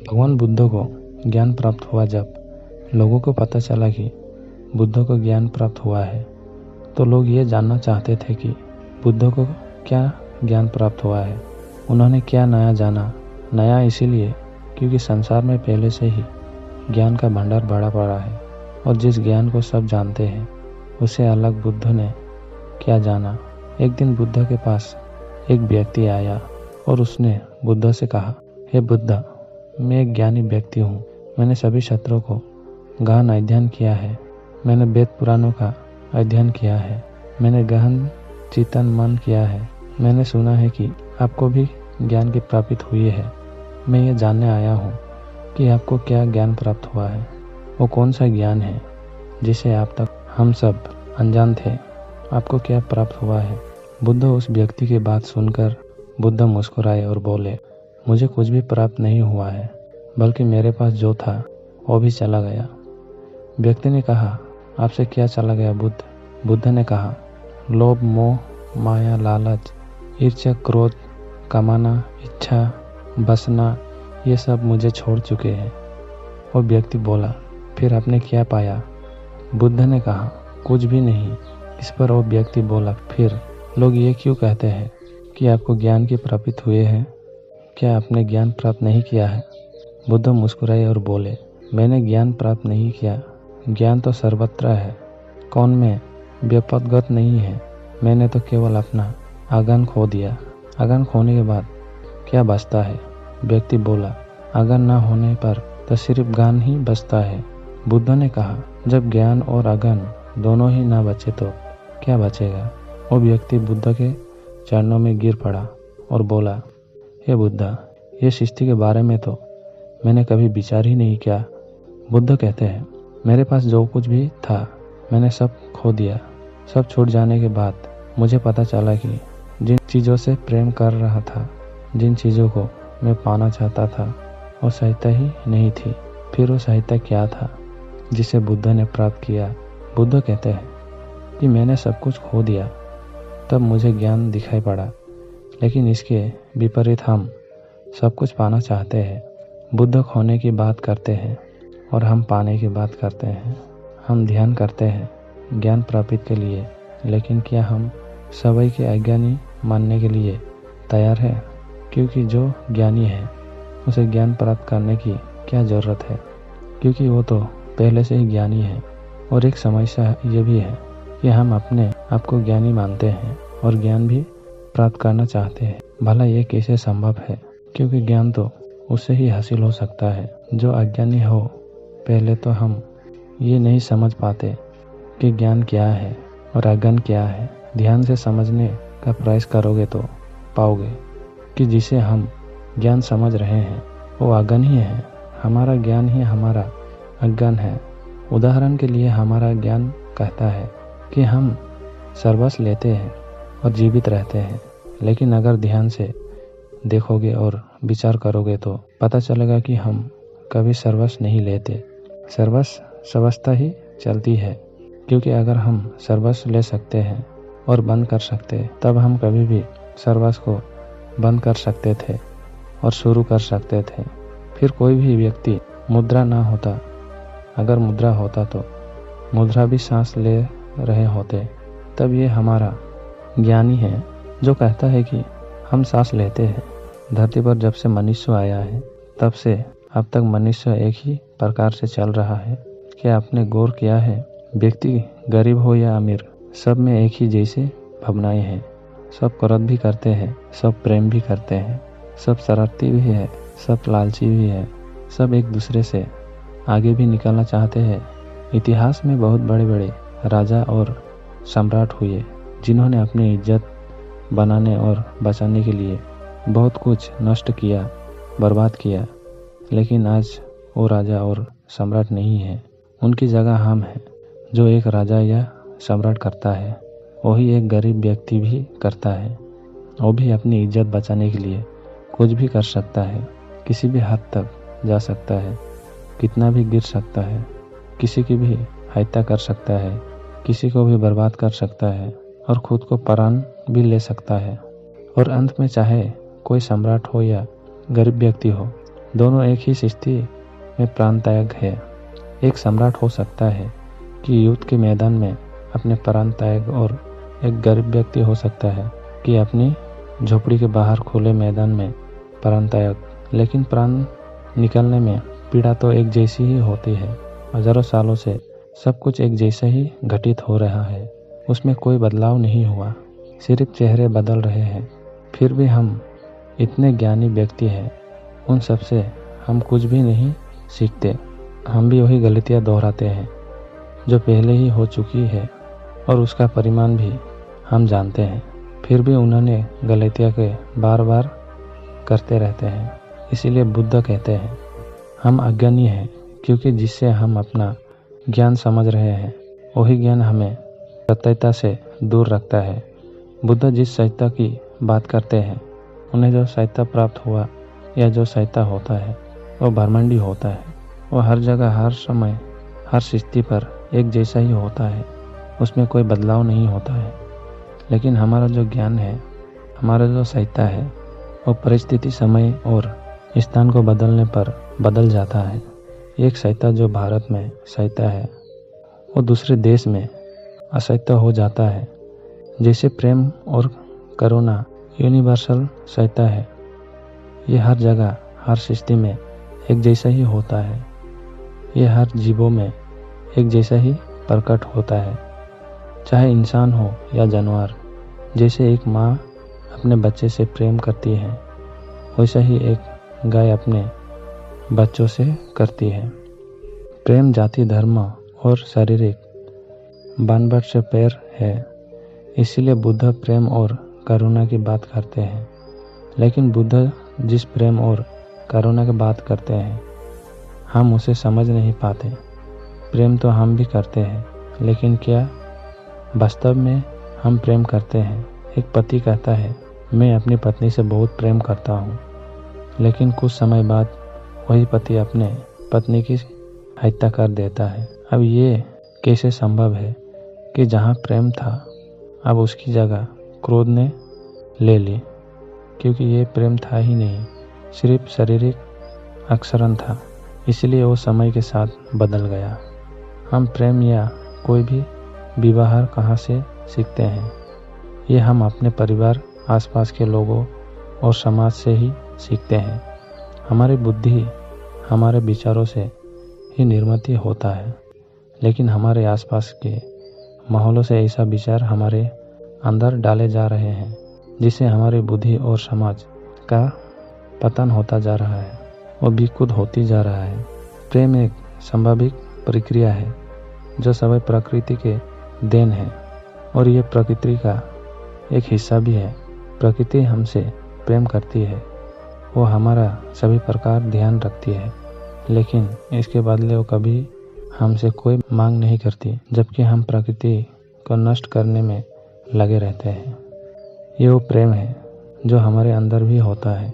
भगवान बुद्ध को ज्ञान प्राप्त हुआ। जब लोगों को पता चला कि बुद्ध को ज्ञान प्राप्त हुआ है, तो लोग ये जानना चाहते थे कि बुद्ध को क्या ज्ञान प्राप्त हुआ है, उन्होंने क्या नया जाना। नया इसीलिए क्योंकि संसार में पहले से ही ज्ञान का भंडार भरा पड़ा है, और जिस ज्ञान को सब जानते हैं उससे अलग बुद्ध ने क्या जाना। एक दिन बुद्ध के पास एक व्यक्ति आया और उसने बुद्ध से कहा, हे बुद्ध, मैं एक ज्ञानी व्यक्ति हूँ। मैंने सभी शास्त्रों को गहन अध्ययन किया है। मैंने वेद पुराणों का अध्ययन किया है। मैंने गहन चिंतन मन किया है। मैंने सुना है कि आपको भी ज्ञान की प्राप्ति हुई है। मैं ये जानने आया हूँ कि आपको क्या ज्ञान प्राप्त हुआ है, वो कौन सा ज्ञान है जिसे आप तक हम सब अनजान थे। आपको क्या प्राप्त हुआ है। बुद्ध उस व्यक्ति की बात सुनकर बुद्ध मुस्कुराए और बोले, मुझे कुछ भी प्राप्त नहीं हुआ है, बल्कि मेरे पास जो था वो भी चला गया। व्यक्ति ने कहा, आपसे क्या चला गया बुद्ध? बुद्ध ने कहा, लोभ, मोह, माया, लालच, ईर्ष्या, क्रोध, कमाना, इच्छा, बसना, ये सब मुझे छोड़ चुके हैं। वो व्यक्ति बोला, फिर आपने क्या पाया? बुद्ध ने कहा, कुछ भी नहीं। इस पर वो व्यक्ति बोला, फिर लोग ये क्यों कहते हैं कि आपको ज्ञान की प्राप्ति हुई है? क्या आपने ज्ञान प्राप्त नहीं किया है? बुद्ध मुस्कुराए और बोले, मैंने ज्ञान प्राप्त नहीं किया। ज्ञान तो सर्वत्र है, कौन में व्यापकगत नहीं है। मैंने तो केवल अपना आगन खो दिया। आगन खोने के बाद क्या बचता है? व्यक्ति बोला, आगन न होने पर तो सिर्फ ज्ञान ही बचता है। बुद्ध ने कहा, जब ज्ञान और आगन दोनों ही ना बचे तो क्या बचेगा? वो व्यक्ति बुद्ध के चरणों में गिर पड़ा और बोला, हे बुद्ध, ये सृष्टि के बारे में तो मैंने कभी विचार ही नहीं किया। बुद्ध कहते हैं, मेरे पास जो कुछ भी था मैंने सब खो दिया। सब छूट जाने के बाद मुझे पता चला कि जिन चीज़ों से प्रेम कर रहा था, जिन चीज़ों को मैं पाना चाहता था, वो सहायता ही नहीं थी। फिर वो सहायता क्या था जिसे बुद्ध ने प्राप्त किया? बुद्ध कहते हैं कि मैंने सब कुछ खो दिया, तब मुझे ज्ञान दिखाई पड़ा। लेकिन इसके विपरीत हम सब कुछ पाना चाहते हैं। बुद्ध खोने की बात करते हैं और हम पाने की बात करते हैं। हम ध्यान करते हैं ज्ञान प्राप्ति के लिए, लेकिन क्या हम सभी के अज्ञानी मानने के लिए तैयार है? क्योंकि जो ज्ञानी है उसे ज्ञान प्राप्त करने की क्या ज़रूरत है, क्योंकि वो तो पहले से ही ज्ञानी है। और एक समस्या ये भी है कि हम अपने आप को ज्ञानी मानते हैं और ज्ञान भी प्राप्त करना चाहते हैं। भला ये कैसे संभव है? क्योंकि ज्ञान तो उससे ही हासिल हो सकता है जो अज्ञानी हो। पहले तो हम ये नहीं समझ पाते कि ज्ञान क्या है और अज्ञान क्या है। ध्यान से समझने का प्रयास करोगे तो पाओगे कि जिसे हम ज्ञान समझ रहे हैं वो अज्ञान ही है। हमारा ज्ञान ही हमारा अज्ञान है। उदाहरण के लिए हमारा ज्ञान कहता है कि हम सर्वस्व लेते हैं और जीवित रहते हैं, लेकिन अगर ध्यान से देखोगे और विचार करोगे तो पता चलेगा कि हम कभी सर्वस्व नहीं लेते। सर्वस्व अवस्था ही चलती है, क्योंकि अगर हम सर्वस्व ले सकते हैं और बंद कर सकते, तब हम कभी भी सर्वस्व को बंद कर सकते थे और शुरू कर सकते थे। फिर कोई भी व्यक्ति मुद्रा ना होता। अगर मुद्रा होता तो मुद्रा भी सांस ले रहे होते। तब ये हमारा ज्ञानी है जो कहता है कि हम सांस लेते हैं। धरती पर जब से मनुष्य आया है तब से अब तक मनुष्य एक ही प्रकार से चल रहा है। क्या आपने गौर किया है? व्यक्ति गरीब हो या अमीर, सब में एक ही जैसे भावनाएं हैं। सब क्रोध भी करते हैं, सब प्रेम भी करते हैं, सब शरारती भी है, सब लालची भी है, सब एक दूसरे से आगे भी निकलना चाहते हैं। इतिहास में बहुत बड़े बड़े राजा और सम्राट हुए जिन्होंने अपनी इज्जत बनाने और बचाने के लिए बहुत कुछ नष्ट किया, बर्बाद किया। लेकिन आज वो राजा और सम्राट नहीं है। उनकी जगह हम हैं। जो एक राजा या सम्राट करता है वही एक गरीब व्यक्ति भी करता है। वो भी अपनी इज्जत बचाने के लिए कुछ भी कर सकता है, किसी भी हद तक जा सकता है, कितना भी गिर सकता है, किसी की भी हत्या कर सकता है, किसी को भी बर्बाद कर सकता है और खुद को प्राण भी ले सकता है। और अंत में चाहे कोई सम्राट हो या गरीब व्यक्ति हो, दोनों एक ही स्थिति में प्राणत्याग है। एक सम्राट हो सकता है कि युद्ध के मैदान में अपने प्राण त्याग, और एक गरीब व्यक्ति हो सकता है कि अपनी झोपड़ी के बाहर खुले मैदान में प्राण त्याग। लेकिन प्राण निकलने में पीड़ा तो एक जैसी ही होती है। हजारों सालों से सब कुछ एक जैसा ही घटित हो रहा है, उसमें कोई बदलाव नहीं हुआ, सिर्फ चेहरे बदल रहे हैं। फिर भी हम इतने ज्ञानी व्यक्ति हैं, उन सब से हम कुछ भी नहीं सीखते। हम भी वही गलतियाँ दोहराते हैं जो पहले ही हो चुकी है, और उसका परिणाम भी हम जानते हैं। फिर भी उन्होंने गलतियाँ के बार बार करते रहते हैं। इसीलिए बुद्ध कहते हैं हम अज्ञानी हैं, क्योंकि जिससे हम अपना ज्ञान समझ रहे हैं वही ज्ञान हमें सत्यता से दूर रखता है। बुद्ध जिस सत्यता की बात करते हैं, उन्हें जो सत्यता प्राप्त हुआ या जो सत्यता होता है वो ब्रह्मांडी होता है। वो हर जगह, हर समय, हर स्थिति पर एक जैसा ही होता है, उसमें कोई बदलाव नहीं होता है। लेकिन हमारा जो ज्ञान है, हमारा जो सत्यता है, वो परिस्थिति, समय और स्थान को बदलने पर बदल जाता है। एक सत्यता जो भारत में सत्यता है, वो दूसरे देश में असत्य हो जाता है। जैसे प्रेम और करुणा यूनिवर्सल सत्यता है, ये हर जगह, हर स्थिति में एक जैसा ही होता है। ये हर जीवों में एक जैसा ही प्रकट होता है, चाहे इंसान हो या जानवर। जैसे एक माँ अपने बच्चे से प्रेम करती है, वैसा ही एक गाय अपने बच्चों से करती है। प्रेम जाति, धर्म और शारीरिक बांधवट से पैर है। इसीलिए बुद्ध प्रेम और करुणा की बात करते हैं। लेकिन बुद्ध जिस प्रेम और करुणा की बात करते हैं, हम उसे समझ नहीं पाते। प्रेम तो हम भी करते हैं, लेकिन क्या वास्तव में हम प्रेम करते हैं? एक पति कहता है मैं अपनी पत्नी से बहुत प्रेम करता हूँ, लेकिन कुछ समय बाद वही पति अपने पत्नी की हत्या कर देता है। अब ये कैसे संभव है कि जहाँ प्रेम था, अब उसकी जगह क्रोध ने ले ली? क्योंकि ये प्रेम था ही नहीं, सिर्फ शारीरिक आकर्षण था। इसलिए वो समय के साथ बदल गया। हम प्रेम या कोई भी व्यवहार कहाँ से सीखते हैं? ये हम अपने परिवार, आसपास के लोगों और समाज से ही सीखते हैं। हमारी बुद्धि हमारे विचारों से ही निर्मित होता है, लेकिन हमारे आसपास के माहौलों से ऐसा विचार हमारे अंदर डाले जा रहे हैं, जिससे हमारी बुद्धि और समाज का पतन होता जा रहा है, वो विकृत होती जा रहा है। प्रेम एक संभावित प्रक्रिया है जो सभी प्रकृति के देन है, और ये प्रकृति का एक हिस्सा भी है। प्रकृति हमसे प्रेम करती है, वो हमारा सभी प्रकार ध्यान रखती है, लेकिन इसके बदले वो कभी हमसे कोई मांग नहीं करती, जबकि हम प्रकृति को नष्ट करने में लगे रहते हैं। ये वो प्रेम है जो हमारे अंदर भी होता है,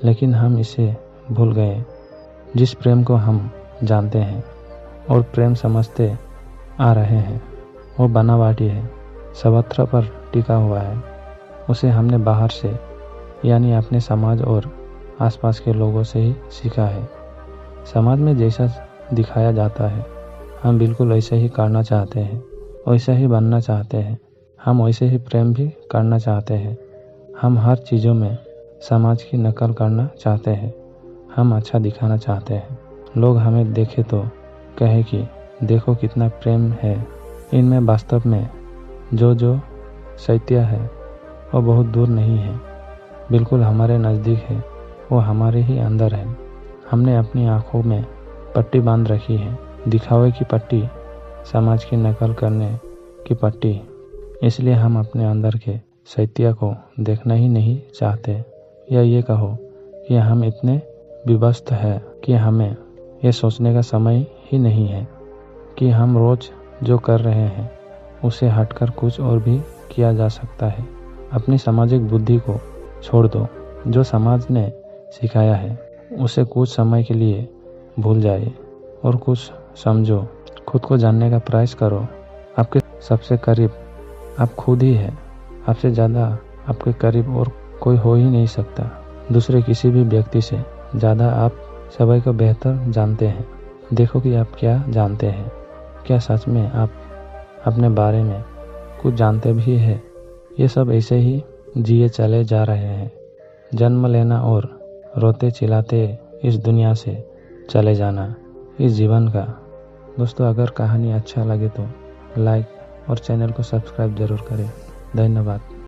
लेकिन हम इसे भूल गए। जिस प्रेम को हम जानते हैं और प्रेम समझते आ रहे हैं, वो बनावटी है, सर्वत्र पर टिका हुआ है। उसे हमने बाहर से, यानी अपने समाज और आसपास के लोगों से ही सीखा है। समाज में जैसा दिखाया जाता है, हम बिल्कुल वैसे ही करना चाहते हैं, वैसा ही बनना चाहते हैं। हम वैसे ही प्रेम भी करना चाहते हैं। हम हर चीज़ों में समाज की नकल करना चाहते हैं। हम अच्छा दिखाना चाहते हैं। लोग हमें देखे तो कहे कि देखो कितना प्रेम है इनमें। वास्तव में जो सत्य है वो बहुत दूर नहीं है, बिल्कुल हमारे नज़दीक है, वो हमारे ही अंदर है। हमने अपनी आँखों में पट्टी बांध रखी है, दिखावे की पट्टी, समाज की नकल करने की पट्टी। इसलिए हम अपने अंदर के सत्य को देखना ही नहीं चाहते, या ये कहो कि हम इतने विवस्त हैं कि हमें ये सोचने का समय ही नहीं है कि हम रोज़ जो कर रहे हैं उसे हटकर कुछ और भी किया जा सकता है। अपनी सामाजिक बुद्धि को छोड़ दो। जो समाज ने सिखाया है उसे कुछ समय के लिए भूल जाइए और कुछ समझो। खुद को जानने का प्रयास करो। आपके सबसे करीब आप खुद ही है। आपसे ज़्यादा आपके करीब और कोई हो ही नहीं सकता। दूसरे किसी भी व्यक्ति से ज़्यादा आप सभी को बेहतर जानते हैं। देखो कि आप क्या जानते हैं। क्या सच में आप अपने बारे में कुछ जानते भी हैं? ये सब ऐसे ही जिए चले जा रहे हैं। जन्म लेना और रोते चिल्लाते इस दुनिया से चले जाना, इस जीवन का। दोस्तों, अगर कहानी अच्छा लगे तो लाइक और चैनल को सब्सक्राइब जरूर करें। धन्यवाद।